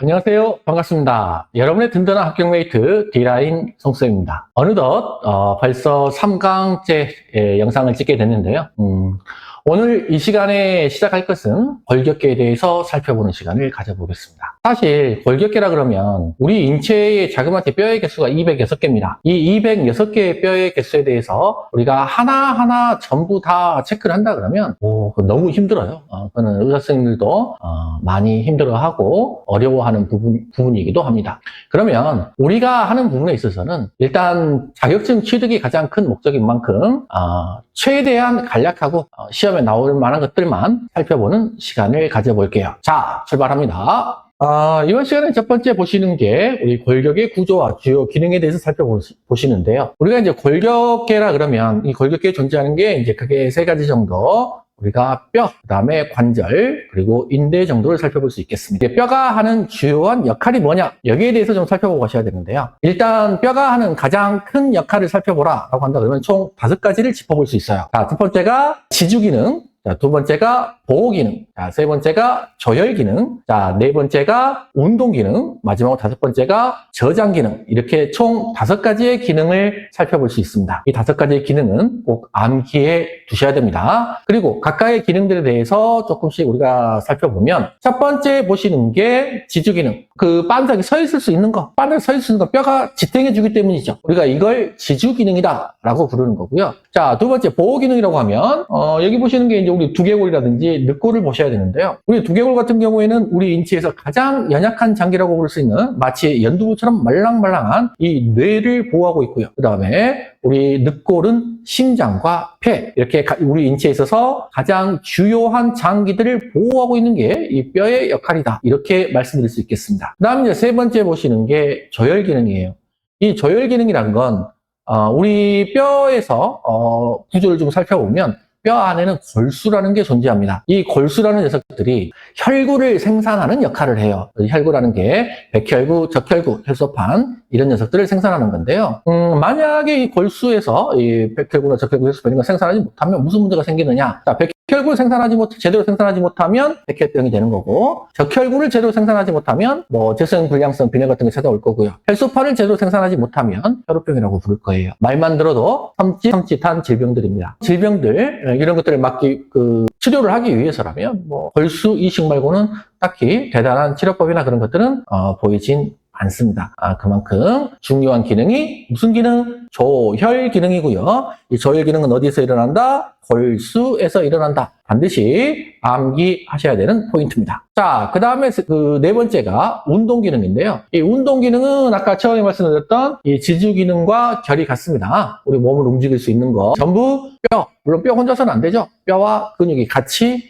안녕하세요. 반갑습니다. 여러분의 든든한 학경메이트 D라인 송쌤입니다. 어느덧 벌써 3강째 영상을 찍게 됐는데요. 오늘 이 시간에 시작할 것은 골격계에 대해서 살펴보는 시간을 가져보겠습니다. 사실 골격계라 그러면 우리 인체의 자그마치 뼈의 개수가 206개입니다. 이 206개의 뼈의 개수에 대해서 우리가 하나하나 전부 다 체크를 한다 그러면 그건 너무 힘들어요. 그거는 의사 선생님들도 많이 힘들어하고 어려워하는 부분이기도 합니다. 그러면 우리가 하는 부분에 있어서는 일단 자격증 취득이 가장 큰 목적인 만큼 최대한 간략하고 시험에 나올 만한 것들만 살펴보는 시간을 가져볼게요. 자, 출발합니다. 이번 시간에 첫 번째 보시는 게 우리 골격의 구조와 주요 기능에 대해서 살펴보시는데요. 우리가 이제 골격계라 그러면 이 골격계에 존재하는 게 이제 크게 세 가지 정도. 우리가 뼈, 그 다음에 관절, 그리고 인대 정도를 살펴볼 수 있겠습니다. 뼈가 하는 주요한 역할이 뭐냐? 여기에 대해서 좀 살펴보고 가셔야 되는데요. 일단 뼈가 하는 가장 큰 역할을 살펴보라 라고 한다 그러면 총 5가지를 짚어볼 수 있어요. 자, 첫 번째가 지주 기능, 자, 두 번째가 보호 기능, 자, 세 번째가 조혈 기능, 자, 네 번째가 운동 기능, 마지막으로 5번째가 저장 기능, 이렇게 총 5가지의 기능을 살펴볼 수 있습니다. 이 5가지의 기능은 꼭 암기해 두셔야 됩니다. 그리고 각각의 기능들에 대해서 조금씩 우리가 살펴보면 첫 번째 보시는 게 지주 기능. 그 바늘이 서 있을 수 있는 거, 바늘 서 있을 수 있는 거 뼈가 지탱해 주기 때문이죠. 우리가 이걸 지주 기능이다 라고 부르는 거고요. 자, 두 번째 보호 기능이라고 하면 여기 보시는 게 이제 우리 두개골이라든지 늑골을 보셔야 되는데요. 우리 두개골 같은 경우에는 우리 인체에서 가장 연약한 장기라고 부를 수 있는 마치 연두부처럼 말랑말랑한 이 뇌를 보호하고 있고요. 그 다음에 우리 늑골은 심장과 폐, 이렇게 우리 인체에 있어서 가장 주요한 장기들을 보호하고 있는 게 이 뼈의 역할이다. 이렇게 말씀드릴 수 있겠습니다. 그 다음 이제 세 번째 보시는 게 조혈 기능이에요. 이 조혈 기능이란 건 우리 뼈에서 구조를 좀 살펴보면 뼈 안에는 골수라는 게 존재합니다. 이 골수라는 녀석들이 혈구를 생산하는 역할을 해요. 혈구라는 게 백혈구, 적혈구, 혈소판 이런 녀석들을 생산하는 건데요. 만약에 이 골수에서 이 백혈구나 적혈구, 혈소판 이런 걸 생산하지 못하면 무슨 문제가 생기느냐? 자, 백혈구를 제대로 생산하지 못하면 백혈병이 되는 거고, 적혈구를 제대로 생산하지 못하면 재생불량성 빈혈 같은 게 찾아올 거고요. 혈소판을 제대로 생산하지 못하면 혈우병이라고 부를 거예요. 말만 들어도 섬찟한 질병들입니다. 질병들 이런 것들을 치료를 하기 위해서라면 골수 이식 말고는 딱히 대단한 치료법이나 그런 것들은 보이진 않습니다. 그만큼 중요한 기능이 무슨 기능? 조혈 기능이고요. 이 조혈 기능은 어디서 일어난다? 골수에서 일어난다. 반드시 암기하셔야 되는 포인트입니다. 자, 그 다음에 네 번째가 운동 기능인데요. 이 운동 기능은 아까 처음에 말씀드렸던 이 지주 기능과 결이 같습니다. 우리 몸을 움직일 수 있는 거 전부 뼈, 물론 뼈 혼자서는 안 되죠. 뼈와 근육이 같이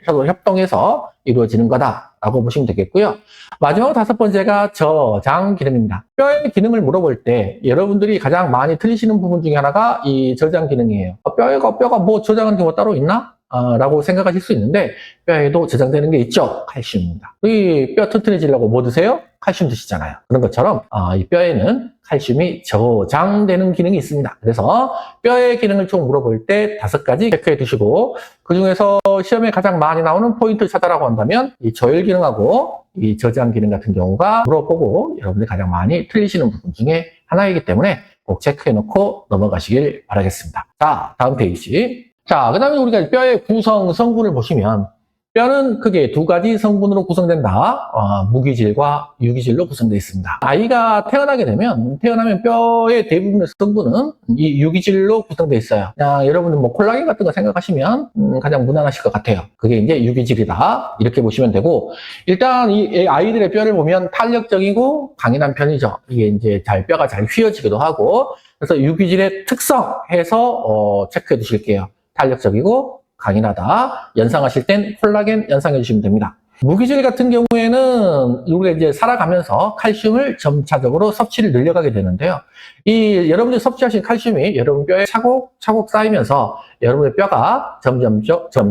서로 협동해서 이루어지는 거다라고 보시면 되겠고요. 마지막으로 5번째가 저장 기능입니다. 뼈의 기능을 물어볼 때 여러분들이 가장 많이 틀리시는 부분 중에 하나가 이 저장 기능이에요. 뼈가 저장하는 게 따로 있나? 라고 생각하실 수 있는데 뼈에도 저장되는 게 있죠. 칼슘입니다. 이 뼈 튼튼해지려고 뭐 드세요? 칼슘 드시잖아요. 그런 것처럼 이 뼈에는 칼슘이 저장되는 기능이 있습니다. 그래서 뼈의 기능을 총 물어볼 때 5가지 체크해 두시고 그 중에서 시험에 가장 많이 나오는 포인트를 찾아라고 한다면 이 조혈 기능하고 이 저장 기능 같은 경우가 물어보고 여러분들이 가장 많이 틀리시는 부분 중에 하나이기 때문에 꼭 체크해 놓고 넘어가시길 바라겠습니다. 자, 다음 페이지. 자, 그 다음에 우리가 뼈의 구성을 보시면 뼈는 크게 2가지 성분으로 구성된다. 무기질과 유기질로 구성되어 있습니다. 아이가 태어나면 뼈의 대부분의 성분은 이 유기질로 구성되어 있어요. 그냥 여러분은 콜라겐 같은 거 생각하시면 가장 무난하실 것 같아요. 그게 이제 유기질이다. 이렇게 보시면 되고, 일단 이 아이들의 뼈를 보면 탄력적이고 강인한 편이죠. 이게 이제 뼈가 잘 휘어지기도 하고, 그래서 유기질의 특성 해서 체크해 두실게요. 탄력적이고 강인하다. 연상하실 땐 콜라겐 연상해 주시면 됩니다. 무기질 같은 경우에는 우리가 이제 살아가면서 칼슘을 점차적으로 섭취를 늘려가게 되는데요. 이 여러분들이 섭취하신 칼슘이 여러분 뼈에 차곡차곡 쌓이면서 여러분의 뼈가 점점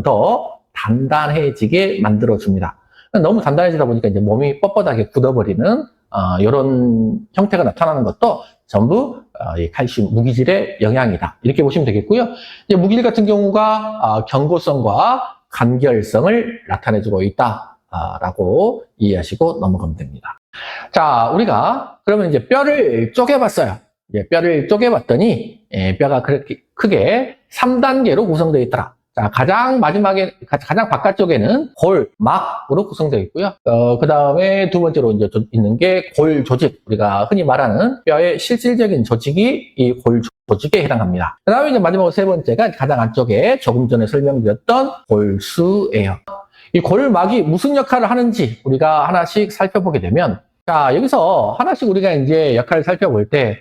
더 단단해지게 만들어줍니다. 너무 단단해지다 보니까 이제 몸이 뻣뻣하게 굳어버리는 이런 형태가 나타나는 것도 전부 이 칼슘 무기질의 영향이다. 이렇게 보시면 되겠고요. 이제 무기질 같은 경우가 경고성과 간결성을 나타내주고 있다. 라고 이해하시고 넘어가면 됩니다. 자, 우리가 그러면 이제 뼈를 쪼개봤어요. 뼈를 쪼개봤더니 뼈가 그렇게 크게 3단계로 구성되어 있더라. 자, 가장 마지막에, 가장 바깥쪽에는 골막으로 구성되어 있고요. 그 다음에 두 번째로 이제 있는 게 골 조직. 우리가 흔히 말하는 뼈의 실질적인 조직이 이 골 조직에 해당합니다. 그 다음에 이제 마지막으로 세 번째가 가장 안쪽에 조금 전에 설명드렸던 골수예요. 이 골막이 무슨 역할을 하는지 우리가 하나씩 살펴보게 되면, 자, 여기서 하나씩 우리가 이제 역할을 살펴볼 때,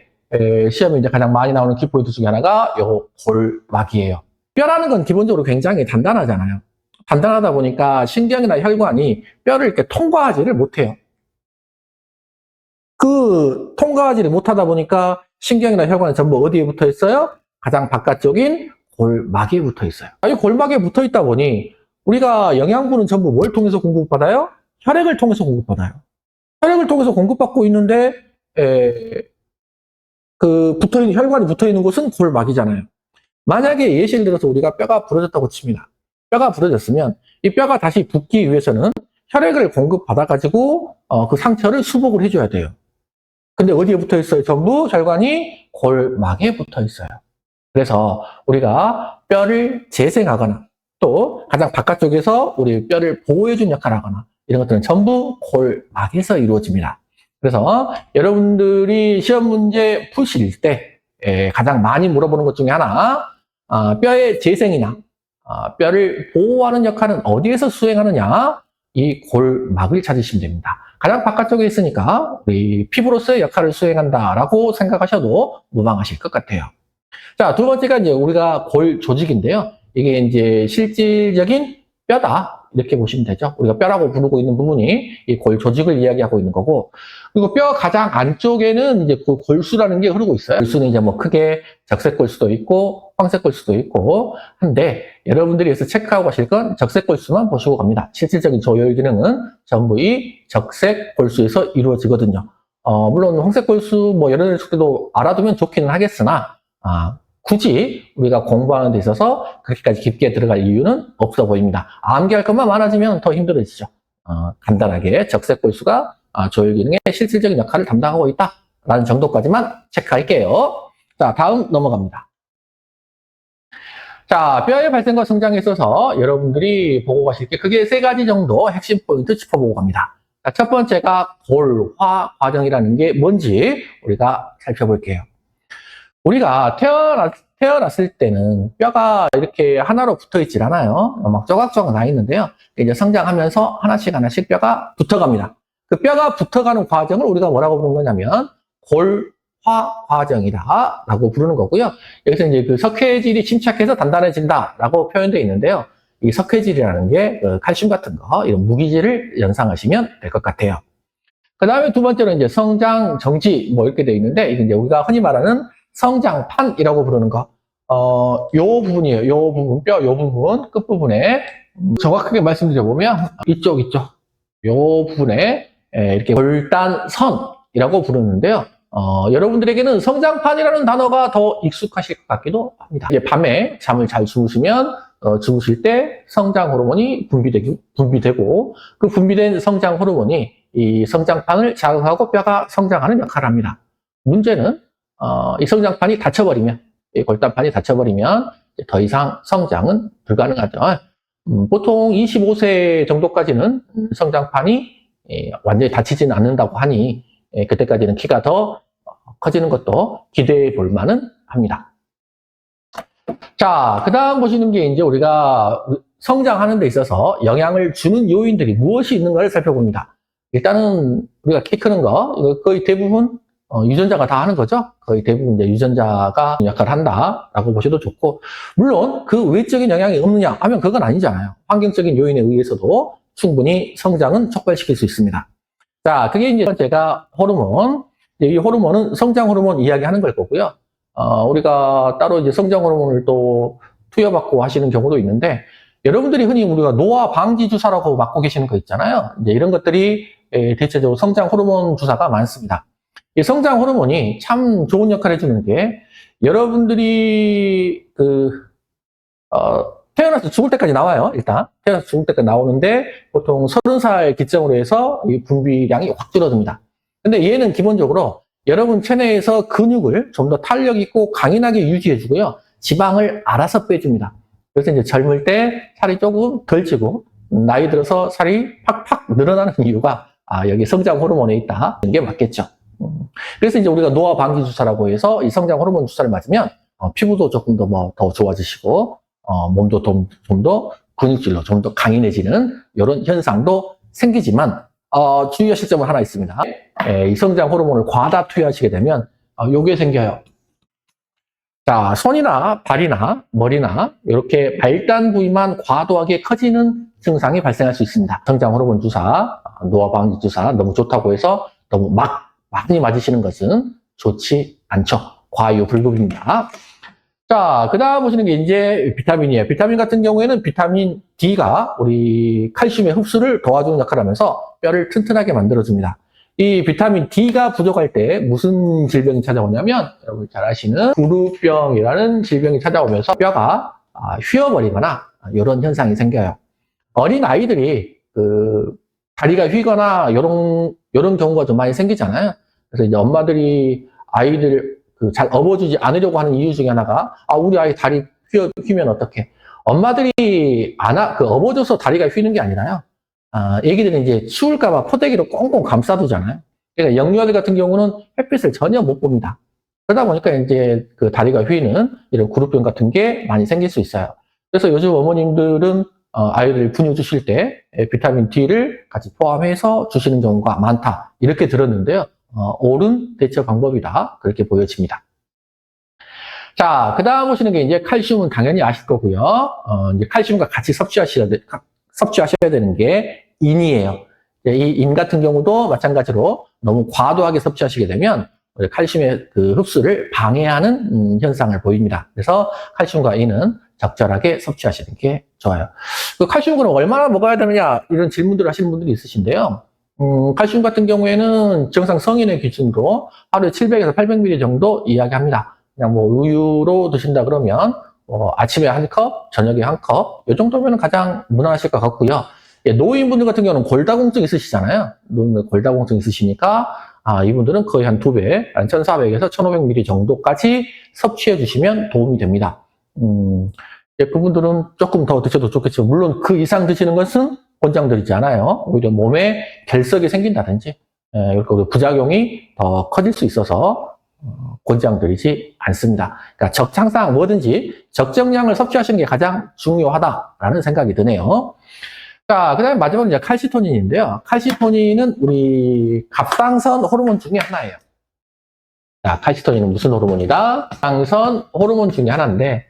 시험에 이제 가장 많이 나오는 키포인트 중에 하나가 요 골막이에요. 뼈라는 건 기본적으로 굉장히 단단하잖아요. 단단하다 보니까 신경이나 혈관이 뼈를 이렇게 통과하지를 못해요. 그 통과하지를 못하다 보니까 신경이나 혈관이 전부 어디에 붙어 있어요? 가장 바깥쪽인 골막에 붙어 있어요. 이 골막에 붙어 있다 보니 우리가 영양분은 전부 뭘 통해서 공급받아요? 혈액을 통해서 공급받아요. 혈액을 통해서 공급받고 있는데 그 붙어있는 혈관이 붙어있는 곳은 골막이잖아요. 만약에 예시를 들어서 우리가 뼈가 부러졌다고 칩니다. 뼈가 부러졌으면 이 뼈가 다시 붙기 위해서는 혈액을 공급받아가지고 그 상처를 수복을 해줘야 돼요. 근데 어디에 붙어 있어요? 전부 혈관이 골막에 붙어 있어요. 그래서 우리가 뼈를 재생하거나 또 가장 바깥쪽에서 우리 뼈를 보호해준 역할을 하거나 이런 것들은 전부 골막에서 이루어집니다. 그래서 여러분들이 시험 문제 푸실 때 가장 많이 물어보는 것 중에 하나, 뼈의 재생이나 뼈를 보호하는 역할은 어디에서 수행하느냐? 이 골막을 찾으시면 됩니다. 가장 바깥쪽에 있으니까 우리 피부로서의 역할을 수행한다라고 생각하셔도 무방하실 것 같아요. 자, 두 번째가 이제 우리가 골 조직인데요. 이게 이제 실질적인 뼈다. 이렇게 보시면 되죠. 우리가 뼈라고 부르고 있는 부분이 이 골 조직을 이야기하고 있는 거고, 그리고 뼈 가장 안쪽에는 이제 그 골수라는 게 흐르고 있어요. 골수는 이제 뭐 크게 적색 골수도 있고, 황색 골수도 있고, 한데, 여러분들이 여기서 체크하고 가실 건 적색 골수만 보시고 갑니다. 실질적인 조혈 기능은 전부 이 적색 골수에서 이루어지거든요. 물론 황색 골수 뭐 여러 가지도 알아두면 좋기는 하겠으나, 굳이 우리가 공부하는 데 있어서 그렇게까지 깊게 들어갈 이유는 없어 보입니다. 암기할 것만 많아지면 더 힘들어지죠. 간단하게 적색골수가 조혈 기능의 실질적인 역할을 담당하고 있다라는 정도까지만 체크할게요. 자, 다음 넘어갑니다. 자, 뼈의 발생과 성장에 있어서 여러분들이 보고 가실 게 크게 세 가지 정도 핵심 포인트 짚어보고 갑니다. 자, 첫 번째가 골화 과정이라는 게 뭔지 우리가 살펴볼게요. 우리가 태어났을 때는 뼈가 이렇게 하나로 붙어 있질 않아요. 막 조각조각 나 있는데요. 이제 성장하면서 하나씩 뼈가 붙어갑니다. 그 뼈가 붙어가는 과정을 우리가 뭐라고 부르는 거냐면 골화 과정이다라고 부르는 거고요. 여기서 이제 그 석회질이 침착해서 단단해진다라고 표현되어 있는데요. 이 석회질이라는 게 칼슘 같은 거, 이런 무기질을 연상하시면 될 것 같아요. 그 다음에 두 번째로 이제 성장 정지 뭐 이렇게 되어 있는데, 이게 이제 우리가 흔히 말하는 성장판이라고 부르는 거. 요 부분이에요. 요 부분, 뼈 요 부분, 끝부분에 정확하게 말씀드려보면 이쪽. 요 부분에 이렇게 골단선이라고 부르는데요. 여러분들에게는 성장판이라는 단어가 더 익숙하실 것 같기도 합니다. 이제 밤에 잠을 잘 주무시면 주무실 때 성장 호르몬이 분비되고 그 분비된 성장 호르몬이 이 성장판을 자극하고 뼈가 성장하는 역할을 합니다. 문제는 이 성장판이 닫혀버리면, 이 골단판이 닫혀버리면 더 이상 성장은 불가능하죠. 보통 25세 정도까지는 성장판이 완전히 닫히지는 않는다고 하니 그때까지는 키가 더 커지는 것도 기대해 볼 만은 합니다. 자, 그 다음 보시는 게 이제 우리가 성장하는 데 있어서 영향을 주는 요인들이 무엇이 있는가를 살펴봅니다. 일단은 우리가 키 크는 거, 이거 거의 대부분 유전자가 다 하는 거죠. 거의 대부분 이제 유전자가 역할을 한다라고 보셔도 좋고, 물론 그 외적인 영향이 없느냐 하면 그건 아니잖아요. 환경적인 요인에 의해서도 충분히 성장은 촉발시킬 수 있습니다. 자, 그게 이제 제가 호르몬, 이 호르몬은 성장 호르몬 이야기하는 걸 거고요. 우리가 따로 이제 성장 호르몬을 또 투여받고 하시는 경우도 있는데, 여러분들이 흔히 우리가 노화 방지 주사라고 맞고 계시는 거 있잖아요. 이제 이런 것들이 대체적으로 성장 호르몬 주사가 많습니다. 이 성장 호르몬이 참 좋은 역할을 해주는 게, 여러분들이 태어나서 죽을 때까지 나와요, 일단. 태어나서 죽을 때까지 나오는데, 보통 30살 기점으로 해서 이 분비량이 확 줄어듭니다. 근데 얘는 기본적으로 여러분 체내에서 근육을 좀 더 탄력 있고 강인하게 유지해주고요. 지방을 알아서 빼줍니다. 그래서 이제 젊을 때 살이 조금 덜 찌고, 나이 들어서 살이 팍팍 늘어나는 이유가, 여기 성장 호르몬에 있다. 이게 맞겠죠. 그래서 이제 우리가 노화 방지 주사라고 해서 이 성장 호르몬 주사를 맞으면, 피부도 조금 더 좋아지시고, 몸도 좀 더 근육질로 좀 더 강인해지는 이런 현상도 생기지만, 주의하실 점은 하나 있습니다. 이 성장 호르몬을 과다 투여하시게 되면, 요게 생겨요. 자, 손이나 발이나 머리나 이렇게 발단 부위만 과도하게 커지는 증상이 발생할 수 있습니다. 성장 호르몬 주사, 노화 방지 주사 너무 좋다고 해서 너무 많이 맞으시는 것은 좋지 않죠. 과유불급입니다. 자, 그 다음 보시는 게 이제 비타민이에요. 비타민 같은 경우에는 비타민 D가 우리 칼슘의 흡수를 도와주는 역할을 하면서 뼈를 튼튼하게 만들어줍니다. 이 비타민 D가 부족할 때 무슨 질병이 찾아오냐면, 여러분 잘 아시는 구루병이라는 질병이 찾아오면서 뼈가 휘어버리거나 이런 현상이 생겨요. 어린 아이들이 다리가 휘거나 이런 경우가 좀 많이 생기잖아요. 그래서 이제 엄마들이 아이들 잘 업어주지 않으려고 하는 이유 중에 하나가, 우리 아이 다리 휘면 어떡해. 엄마들이 업어줘서 다리가 휘는 게 아니라요. 애기들은 이제 추울까봐 포대기로 꽁꽁 감싸두잖아요. 그러니까 영유아들 같은 경우는 햇빛을 전혀 못 봅니다. 그러다 보니까 이제 다리가 휘는 이런 구루병 같은 게 많이 생길 수 있어요. 그래서 요즘 어머님들은 아이를 분유 주실 때 비타민 D를 같이 포함해서 주시는 경우가 많다. 이렇게 들었는데요. 옳은 대처 방법이다. 그렇게 보여집니다. 자, 그 다음 보시는 게 이제 칼슘은 당연히 아실 거고요. 이제 칼슘과 같이 섭취하셔야 되는 게 인이에요. 이 인 같은 경우도 마찬가지로 너무 과도하게 섭취하시게 되면 칼슘의 흡수를 방해하는 현상을 보입니다. 그래서 칼슘과 인은 적절하게 섭취하시는 게 좋아요. 칼슘은 그럼 얼마나 먹어야 되느냐 이런 질문들을 하시는 분들이 있으신데요. 칼슘 같은 경우에는 정상 성인의 기준으로 하루에 700에서 800ml 정도 이야기합니다. 그냥 우유로 드신다 그러면 아침에 한 컵, 저녁에 한 컵, 이 정도면 가장 무난하실 것 같고요. 노인분들 같은 경우는 골다공증 있으시잖아요. 노인분 골다공증 있으시니까 이분들은 거의 한 2배, 한 1400에서 1500ml 정도까지 섭취해 주시면 도움이 됩니다. 그분들은 조금 더 드셔도 좋겠지만, 물론 그 이상 드시는 것은 권장드리지 않아요. 오히려 몸에 결석이 생긴다든지, 그리고 부작용이 더 커질 수 있어서 권장드리지 않습니다. 그러니까 항상 뭐든지 적정량을 섭취하시는 게 가장 중요하다라는 생각이 드네요. 자, 그 다음에 마지막으로 이제 칼시토닌인데요. 칼시토닌은 우리 갑상선 호르몬 중에 하나예요. 자, 칼시토닌은 무슨 호르몬이다? 갑상선 호르몬 중에 하나인데,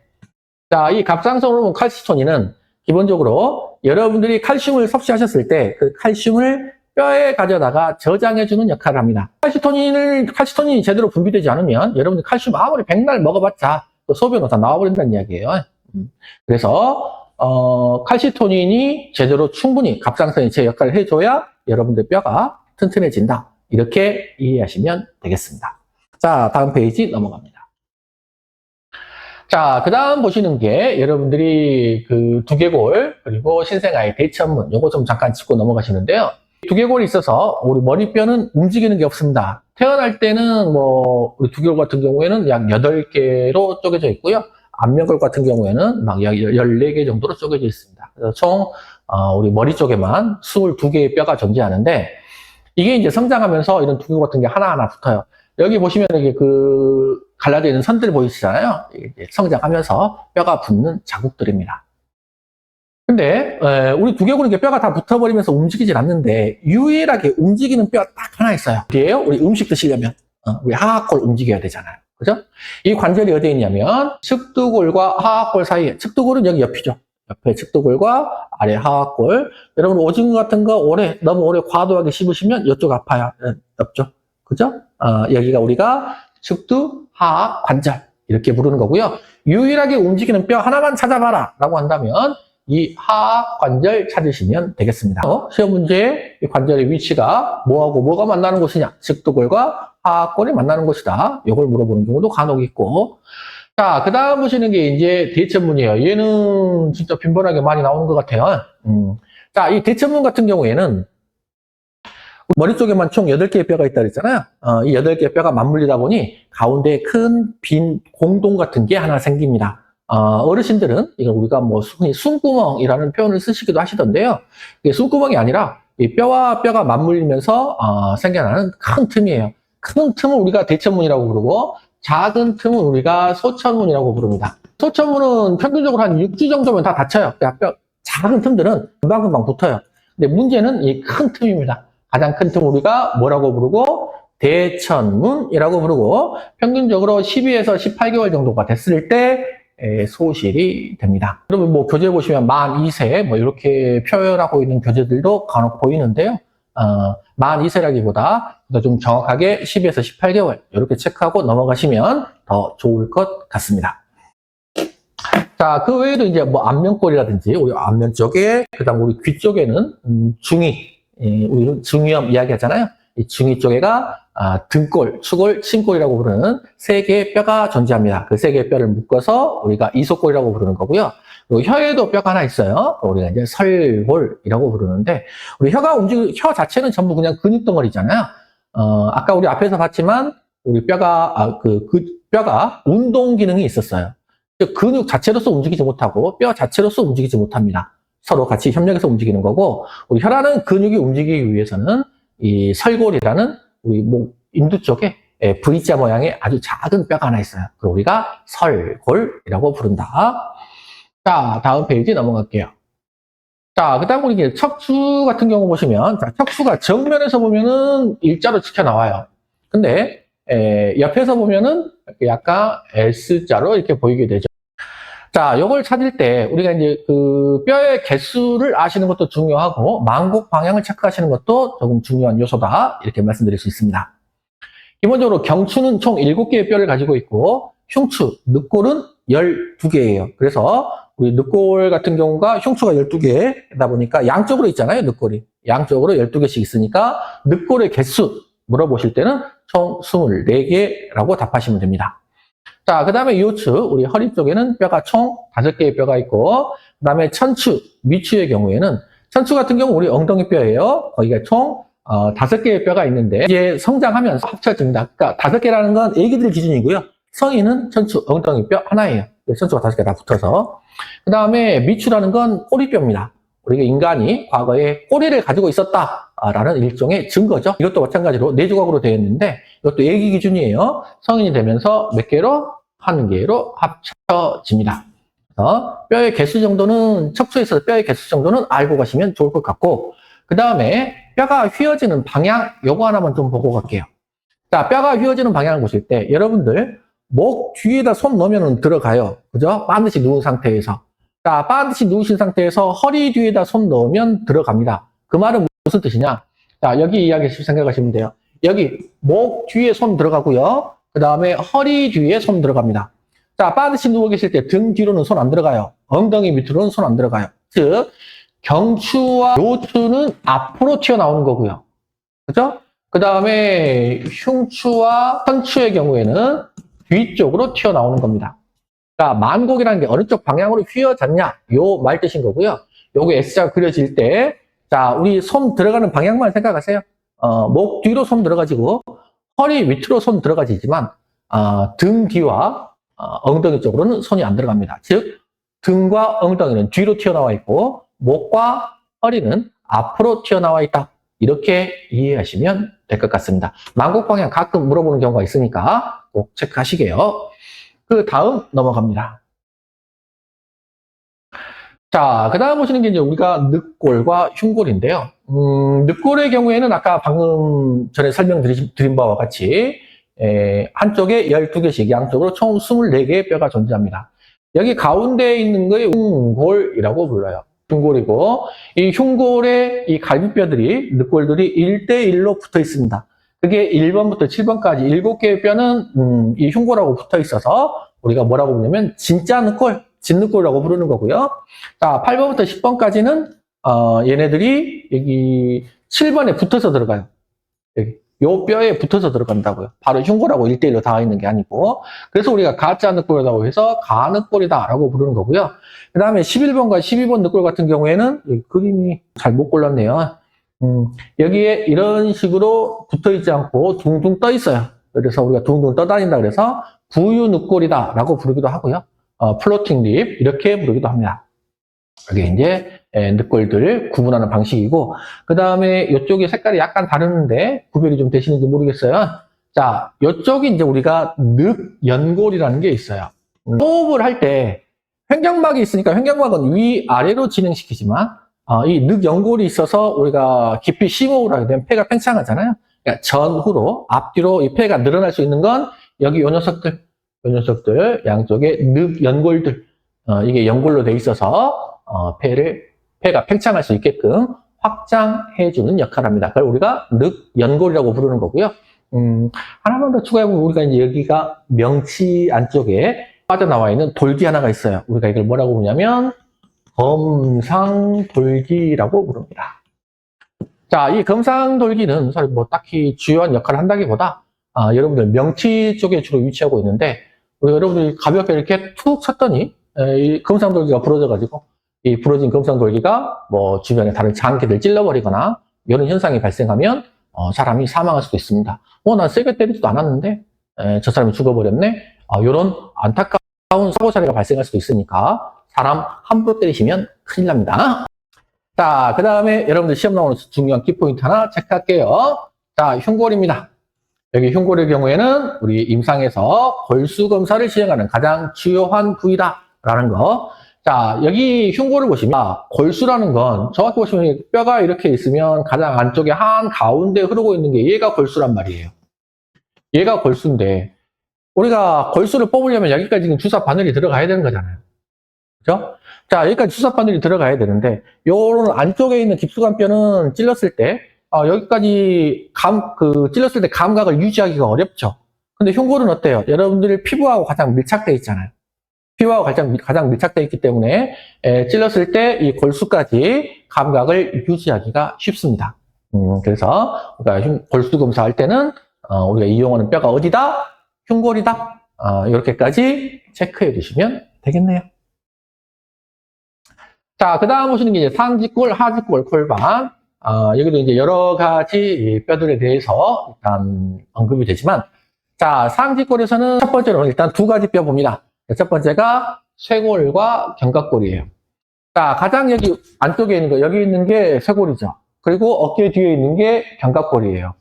자, 이 갑상선 호르몬 칼시토닌은 기본적으로 여러분들이 칼슘을 섭취하셨을 때 그 칼슘을 뼈에 가져다가 저장해주는 역할을 합니다. 칼시토닌이 제대로 분비되지 않으면 여러분들 칼슘 아무리 백날 먹어봤자 소변으로 다 나와버린다는 이야기예요. 그래서 칼시토닌이 제대로 충분히 갑상선이 제 역할을 해줘야 여러분들 뼈가 튼튼해진다. 이렇게 이해하시면 되겠습니다. 자, 다음 페이지 넘어갑니다. 자, 그 다음 보시는 게 여러분들이 두개골 그리고 신생아의 대천문 요거 좀 잠깐 짚고 넘어가시는데요. 두개골이 있어서 우리 머리뼈는 움직이는 게 없습니다. 태어날 때는 우리 두개골 같은 경우에는 약 8개로 쪼개져 있고요. 안면골 같은 경우에는 막 약 14개 정도로 쪼개져 있습니다. 그래서 총 우리 머리 쪽에만 22개의 뼈가 존재하는데, 이게 이제 성장하면서 이런 두개골 같은 게 하나하나 붙어요. 여기 보시면 이게 갈라져 있는 선들 보이시잖아요. 이게 성장하면서 뼈가 붙는 자국들입니다. 근데 우리 두개골은 뼈가 다 붙어버리면서 움직이질 않는데 유일하게 움직이는 뼈가 딱 하나 있어요. 그게요, 우리 음식 드시려면 우리 하악골 움직여야 되잖아요. 그죠? 이 관절이 어디에 있냐면 측두골과 하악골 사이에, 측두골은 여기 옆이죠. 옆에 측두골과 아래 하악골. 여러분 오징어 같은 거 너무 오래 과도하게 씹으시면 이쪽 아파요. 옆쪽. 그죠? 여기가 우리가 측두 하악 관절 이렇게 부르는 거고요. 유일하게 움직이는 뼈 하나만 찾아봐라 라고 한다면 이 하악 관절 찾으시면 되겠습니다. 시험 문제에 이 관절의 위치가 뭐하고 뭐가 만나는 곳이냐, 측두골과 하악골이 만나는 곳이다. 이걸 물어보는 경우도 간혹 있고, 자, 그 다음 보시는 게 이제 대천문이에요. 얘는 진짜 빈번하게 많이 나오는 것 같아요. 자, 이 대천문 같은 경우에는 머리 쪽에만 총 8개의 뼈가 있다 그랬잖아요. 이 8개의 뼈가 맞물리다 보니 가운데 큰 빈 공동 같은 게 하나 생깁니다. 어르신들은 이걸 우리가 뭐 흔히 숨구멍이라는 표현을 쓰시기도 하시던데요. 이게 숨구멍이 아니라 이 뼈와 뼈가 맞물리면서 생겨나는 큰 틈이에요. 큰 틈을 우리가 대천문이라고 부르고 작은 틈은 우리가 소천문이라고 부릅니다. 소천문은 평균적으로 한 6주 정도면 다 닫혀요. 뼈 작은 틈들은 금방금방 붙어요. 근데 문제는 이 큰 틈입니다. 가장 큰 틈 우리가 뭐라고 부르고 대천문이라고 부르고 평균적으로 12에서 18개월 정도가 됐을 때 소실이 됩니다. 그러면 뭐 교재 보시면 만 2세 뭐 이렇게 표현하고 있는 교재들도 간혹 보이는데요. 만 2세라기보다 좀 정확하게 12에서 18개월 이렇게 체크하고 넘어가시면 더 좋을 것 같습니다. 자, 그 외에도 이제 뭐 안면골이라든지 우리 안면 쪽에 그다음 우리 귀 쪽에는 중위 우리 중위염 이야기하잖아요. 이 중위 쪽에가 등골, 추골, 침골이라고 부르는 3개의 뼈가 존재합니다. 그 3개의 뼈를 묶어서 우리가 이소골이라고 부르는 거고요. 그리고 혀에도 뼈가 하나 있어요. 우리가 이제 설골이라고 부르는데 우리 혀 자체는 전부 그냥 근육 덩어리잖아요. 아까 우리 앞에서 봤지만 우리 뼈가 그 뼈가 운동 기능이 있었어요. 근육 자체로서 움직이지 못하고 뼈 자체로서 움직이지 못합니다. 서로 같이 협력해서 움직이는 거고 우리 혀라는 근육이 움직이기 위해서는 이 설골이라는 우리 목 인두 쪽에 V자 모양의 아주 작은 뼈가 하나 있어요. 그걸 우리가 설골이라고 부른다. 자, 다음 페이지 넘어갈게요. 자, 그 다음 우리 척추 같은 경우 보시면 자, 척추가 정면에서 보면은 일자로 찍혀 나와요. 근데 옆에서 보면은 약간 S자로 이렇게 보이게 되죠. 자, 요걸 찾을 때 우리가 이제 그 뼈의 개수를 아시는 것도 중요하고 만곡 방향을 체크하시는 것도 조금 중요한 요소다. 이렇게 말씀드릴 수 있습니다. 기본적으로 경추는 총 7개의 뼈를 가지고 있고 흉추, 늑골은 12개예요. 그래서 우리 늑골 같은 경우가 흉추가 12개다 보니까 양쪽으로 있잖아요, 늑골이. 양쪽으로 12개씩 있으니까 늑골의 개수 물어보실 때는 총 24개라고 답하시면 됩니다. 자, 그 다음에 요추, 우리 허리 쪽에는 뼈가 총 5개의 뼈가 있고, 그 다음에 천추, 미추의 경우에는, 천추 같은 경우 우리 엉덩이 뼈예요. 거기가 총 5개의 뼈가 있는데, 이게 성장하면서 합쳐집니다. 그러니까 5개라는 건 애기들 기준이고요. 성인은 천추, 엉덩이 뼈 하나예요. 천추가 5개 다 붙어서. 그 다음에 미추라는 건 꼬리뼈입니다. 우리가 인간이 과거에 꼬리를 가지고 있었다라는 일종의 증거죠. 이것도 마찬가지로 4조각으로 되어 있는데 이것도 애기 기준이에요. 성인이 되면서 몇 개로? 1개로 합쳐집니다. 그래서 뼈의 개수 정도는 척추에 있어서 뼈의 개수 정도는 알고 가시면 좋을 것 같고 그 다음에 뼈가 휘어지는 방향 요거 하나만 좀 보고 갈게요. 자, 뼈가 휘어지는 방향을 보실 때 여러분들 목 뒤에다 손 넣으면 들어가요. 그죠? 반드시 누운 상태에서. 자, 반드시 누우신 상태에서 허리 뒤에다 손 넣으면 들어갑니다. 그 말은 무슨 뜻이냐? 자, 여기 이야기 생각하시면 돼요. 여기 목 뒤에 손 들어가고요. 그 다음에 허리 뒤에 손 들어갑니다. 자, 반드시 누워 계실 때 등 뒤로는 손 안 들어가요. 엉덩이 밑으로는 손 안 들어가요. 즉, 경추와 요추는 앞으로 튀어나오는 거고요. 그죠? 그 다음에 흉추와 선추의 경우에는 뒤쪽으로 튀어나오는 겁니다. 자, 만곡이라는 게 어느 쪽 방향으로 휘어졌냐 요 말 뜻인 거고요. 요게 S자가 그려질 때 자, 우리 손 들어가는 방향만 생각하세요. 목 뒤로 손 들어가지고 허리 밑으로 손 들어가지지만 등 뒤와 엉덩이 쪽으로는 손이 안 들어갑니다. 즉 등과 엉덩이는 뒤로 튀어나와 있고 목과 허리는 앞으로 튀어나와 있다. 이렇게 이해하시면 될 것 같습니다. 만곡 방향 가끔 물어보는 경우가 있으니까 꼭 체크하시게요. 그 다음 넘어갑니다. 자, 그 다음 보시는 게 이제 우리가 늑골과 흉골인데요. 늑골의 경우에는 아까 방금 전에 설명드린 바와 같이 한쪽에 12개씩 양쪽으로 총 24개의 뼈가 존재합니다. 여기 가운데에 있는 거에 흉골이라고 불러요. 흉골이고 이 흉골의 이 갈비뼈들이 늑골들이 1대1로 붙어 있습니다. 그게 1번부터 7번까지 7개의 뼈는 이 흉골하고 붙어 있어서 우리가 뭐라고 부르냐면 진짜 늑골, 진늑골이라고 부르는 거고요. 자, 8번부터 10번까지는 얘네들이 여기 7번에 붙어서 들어가요. 요 뼈에 붙어서 들어간다고요. 바로 흉골하고 1대1로 닿아 있는 게 아니고. 그래서 우리가 가짜 늑골이라고 해서 가늑골이다라고 부르는 거고요. 그 다음에 11번과 12번 늑골 같은 경우에는 여기 그림이 잘 못 골랐네요. 여기에 이런 식으로 붙어 있지 않고 둥둥 떠 있어요. 그래서 우리가 둥둥 떠다닌다 그래서 부유 늑골이다라고 부르기도 하고요. 플로팅 립 이렇게 부르기도 합니다. 이게 이제 늑골들 구분하는 방식이고, 그 다음에 이쪽이 색깔이 약간 다르는데 구별이 좀 되시는지 모르겠어요. 자, 이쪽이 이제 우리가 늑연골이라는 게 있어요. 호흡을 할 때 횡격막이 있으니까 횡격막은 위아래로 진행시키지만 이 늑연골이 있어서 우리가 깊이 심호흡을 하게 되면 폐가 팽창하잖아요. 그러니까 전후로 앞뒤로 이 폐가 늘어날 수 있는 건 여기 요 녀석들 양쪽에 늑연골들 이게 연골로 돼 있어서 폐가 팽창할 수 있게끔 확장해주는 역할을 합니다. 그걸 우리가 늑연골이라고 부르는 거고요. 하나만 더 추가해보면 우리가 이제 여기가 명치 안쪽에 빠져나와 있는 돌기 하나가 있어요. 우리가 이걸 뭐라고 부르냐면 검상돌기라고 부릅니다. 자, 이 검상돌기는 사실 뭐 딱히 주요한 역할을 한다기보다 여러분들 명치 쪽에 주로 위치하고 있는데 우리 여러분들이 가볍게 이렇게 툭 쳤더니 이 검상돌기가 부러져가지고 이 부러진 검상돌기가 뭐 주변에 다른 장기를 찔러버리거나 이런 현상이 발생하면 사람이 사망할 수도 있습니다. 난 세게 때리지도 않았는데 저 사람이 죽어버렸네. 이런 안타까운 사고 사례가 발생할 수도 있으니까 사람 함부로 때리시면 큰일 납니다. 자, 그 다음에 여러분들 시험 나오는 중요한 키포인트 하나 체크할게요. 자, 흉골입니다. 여기 흉골의 경우에는 우리 임상에서 골수 검사를 시행하는 가장 주요한 부위다라는 거. 자, 여기 흉골을 보시면 골수라는 건 정확히 보시면 뼈가 이렇게 있으면 가장 안쪽에 한 가운데 흐르고 있는 게 얘가 골수란 말이에요. 얘가 골수인데 우리가 골수를 뽑으려면 여기까지 주사 바늘이 들어가야 되는 거잖아요. 그죠? 자, 여기까지 주사 바늘이 들어가야 되는데 요런 안쪽에 있는 깊숙한 뼈는 찔렀을 때 여기까지 찔렀을 때 감각을 유지하기가 어렵죠. 근데 흉골은 어때요? 여러분들 피부하고 가장 밀착되어 있잖아요. 피부하고 가장 밀착되어 있기 때문에 찔렀을 때 이 골수까지 감각을 유지하기가 쉽습니다. 그래서 우리가 골수 검사할 때는 우리가 이용하는 뼈가 어디다? 흉골이다. 이렇게까지 체크해 주시면 되겠네요. 자, 그 다음 보시는 게 이제 상직골, 하직골, 골반. 여기도 이제 여러 가지 뼈들에 대해서 일단 언급이 되지만, 자, 상직골에서는 첫 번째로는 일단 두 가지 뼈 봅니다. 첫 번째가 쇄골과 견갑골이에요. 자, 가장 여기 안쪽에 있는 거, 여기 있는 게 쇄골이죠. 그리고 어깨 뒤에 있는 게 견갑골이에요.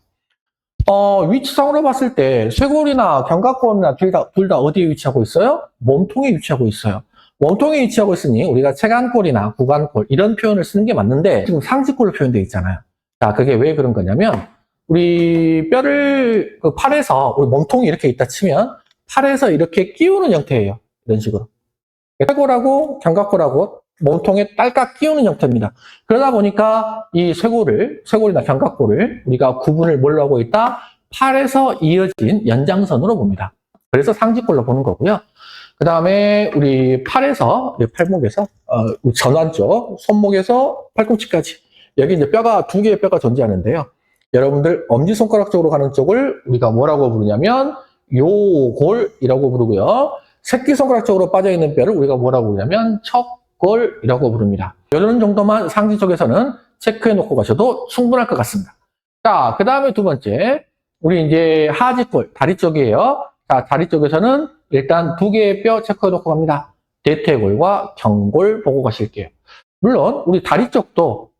위치상으로 봤을 때 쇄골이나 견갑골이나 둘 다 어디에 위치하고 있어요? 몸통에 위치하고 있어요. 몸통에 위치하고 있으니 우리가 체간골이나 구간골 이런 표현을 쓰는 게 맞는데 지금 상직골로 표현되어 있잖아요. 자, 그게 왜 그런 거냐면 우리 뼈를 팔에서 우리 몸통이 이렇게 있다 치면 팔에서 이렇게 끼우는 형태예요. 이런 식으로. 쇄골하고 견갑골하고 몸통에 딸깍 끼우는 형태입니다. 그러다 보니까 이 쇄골이나 견갑골을 우리가 구분을 뭘로 하고 있다? 팔에서 이어진 연장선으로 봅니다. 그래서 상직골로 보는 거고요. 그 다음에 우리 팔에서, 팔목에서, 전완 쪽, 손목에서 팔꿈치까지. 여기 이제 두 개의 뼈가 존재하는데요. 여러분들 엄지손가락 쪽으로 가는 쪽을 우리가 뭐라고 부르냐면 요골이라고 부르고요. 새끼손가락 쪽으로 빠져있는 뼈를 우리가 뭐라고 부르냐면 척골이라고 부릅니다. 이런 정도만 상지 쪽에서는 체크해 놓고 가셔도 충분할 것 같습니다. 자, 그 다음에 두 번째. 우리 이제 하직골, 다리 쪽이에요. 자, 다리 쪽에서는 일단 두 개의 뼈 체크해 놓고 갑니다. 대퇴골과 경골 보고 가실게요. 물론 우리 다리 쪽도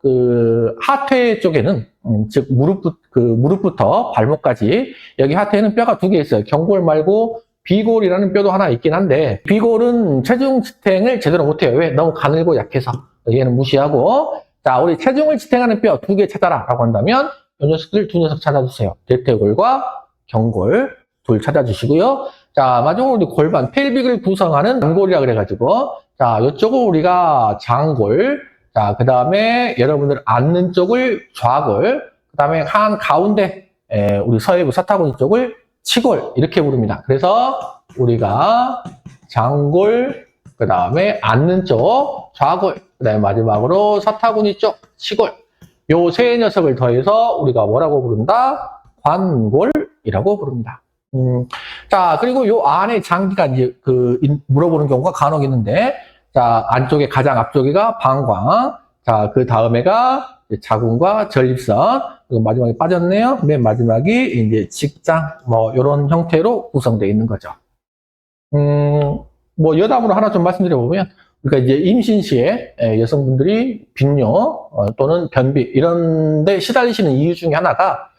하퇴 쪽에는 즉 무릎부터 발목까지 여기 하퇴에는 뼈가 두 개 있어요. 경골 말고 비골이라는 뼈도 하나 있긴 한데 비골은 체중 지탱을 제대로 못해요. 왜? 너무 가늘고 약해서 얘는 무시하고. 자, 우리 체중을 지탱하는 뼈 두 개 찾아라 라고 한다면 이 녀석들 두 녀석 찾아주세요. 대퇴골과 경골 둘 찾아주시고요. 자, 마지막으로 우리 골반, 펠빅을 구성하는 장골이라 그래가지고, 자, 이쪽을 우리가 장골, 자, 그 다음에 여러분들 앉는 쪽을 좌골, 그 다음에 한 가운데, 우리 서해부 사타구니 쪽을 치골, 이렇게 부릅니다. 그래서 우리가 장골, 그 다음에 앉는 쪽 좌골, 그 다음에 마지막으로 사타구니 쪽 치골, 요 세 녀석을 더해서 우리가 뭐라고 부른다? 관골이라고 부릅니다. 자, 그리고 요 안에 장기가 이제 물어보는 경우가 간혹 있는데, 자, 안쪽에 가장 앞쪽에가 방광, 자, 그 다음에가 자궁과 전립선, 그리고 마지막에 빠졌네요. 맨 마지막이 이제 직장, 뭐, 요런 형태로 구성되어 있는 거죠. 뭐, 여담으로 하나 좀 말씀드려보면, 그러니까 이제 임신 시에 여성분들이 빈뇨 또는 변비 이런 데 시달리시는 이유 중에 하나가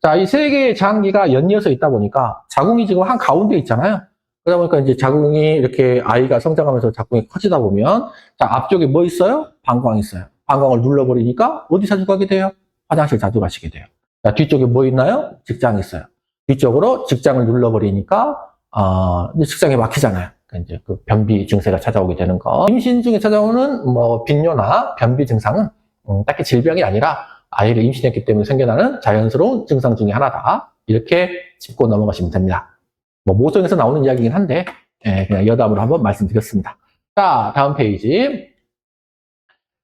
자, 이 세 개의 장기가 연이어서 있다 보니까 자궁이 지금 한 가운데 있잖아요. 그러다 보니까 이제 자궁이 이렇게 아이가 성장하면서 자궁이 커지다 보면 자, 앞쪽에 뭐 있어요? 방광이 있어요. 방광을 눌러버리니까 어디 자주 가게 돼요? 화장실 자주 가시게 돼요. 자, 뒤쪽에 뭐 있나요? 직장이 있어요. 뒤쪽으로 직장을 눌러버리니까 이제 직장이 막히잖아요. 이제 그 변비 증세가 찾아오게 되는 거. 임신 중에 찾아오는 뭐 빈뇨나 변비 증상은 딱히 질병이 아니라 아이를 임신했기 때문에 생겨나는 자연스러운 증상 중에 하나다. 이렇게 짚고 넘어가시면 됩니다. 뭐 모성에서 나오는 이야기이긴 한데 그냥 여담으로 한번 말씀드렸습니다. 자, 다음 페이지.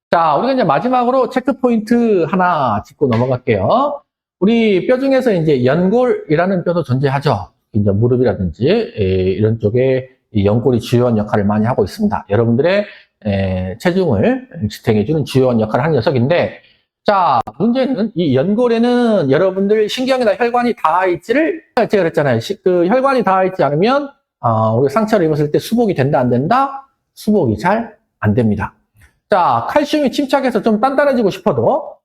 자, 우리가 이제 마지막으로 체크 포인트 하나 짚고 넘어갈게요. 우리 뼈 중에서 이제 연골이라는 뼈도 존재하죠. 이제 무릎이라든지 이런 쪽에 이 연골이 주요한 역할을 많이 하고 있습니다. 여러분들의 체중을 지탱해주는 주요한 역할을 하는 녀석인데, 자, 문제는 이 연골에는 여러분들 신경이나 혈관이 닿아 있지를 제가 그랬잖아요. 그 혈관이 닿아 있지 않으면 우리 상처를 입었을 때 수복이 된다 안 된다? 수복이 잘 안 됩니다. 자, 칼슘이 침착해서 좀 단단해지고 싶어도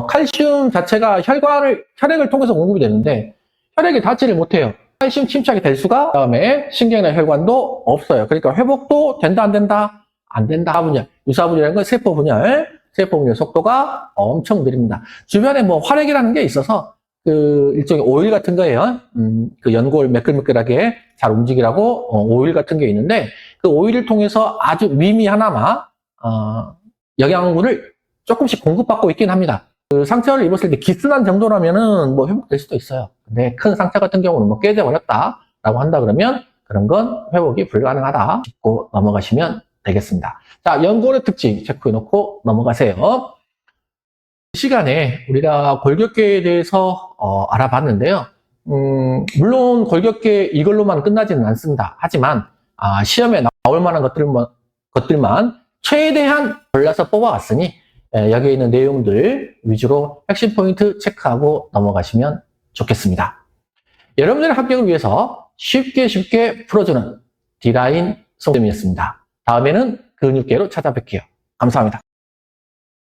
칼슘 자체가 혈액을 통해서 공급이 되는데 혈액이 닿지를 못해요. 칼슘 침착이 될 수가 그다음에 신경이나 혈관도 없어요. 그러니까 회복도 된다 안 된다? 안 된다. 유사분열이라는 건 세포 분열 속도가 엄청 느립니다. 주변에 뭐 활액이라는 게 있어서 그 일종의 오일 같은 거예요. 그 연골 매끌매끌하게 잘 움직이라고 오일 같은 게 있는데 그 오일을 통해서 아주 미미하나마 영양분을 조금씩 공급받고 있긴 합니다. 그 상처를 입었을 때 기스난 정도라면은 뭐 회복될 수도 있어요. 근데 큰 상처 같은 경우는 뭐 깨져버렸다라고 한다 그러면 그런 건 회복이 불가능하다 짚고 넘어가시면 되겠습니다. 자, 연골의 특징 체크해 놓고 넘어가세요. 이 시간에 우리가 골격계에 대해서 알아봤는데요. 물론 골격계 이걸로만 끝나지는 않습니다. 하지만 시험에 나올 만한 것들만 최대한 골라서 뽑아왔으니 여기에 있는 내용들 위주로 핵심 포인트 체크하고 넘어가시면 좋겠습니다. 여러분들의 합격을 위해서 쉽게 풀어주는 D라인 송쌤이었습니다. 다음에는 근육계로 찾아뵐게요. 감사합니다.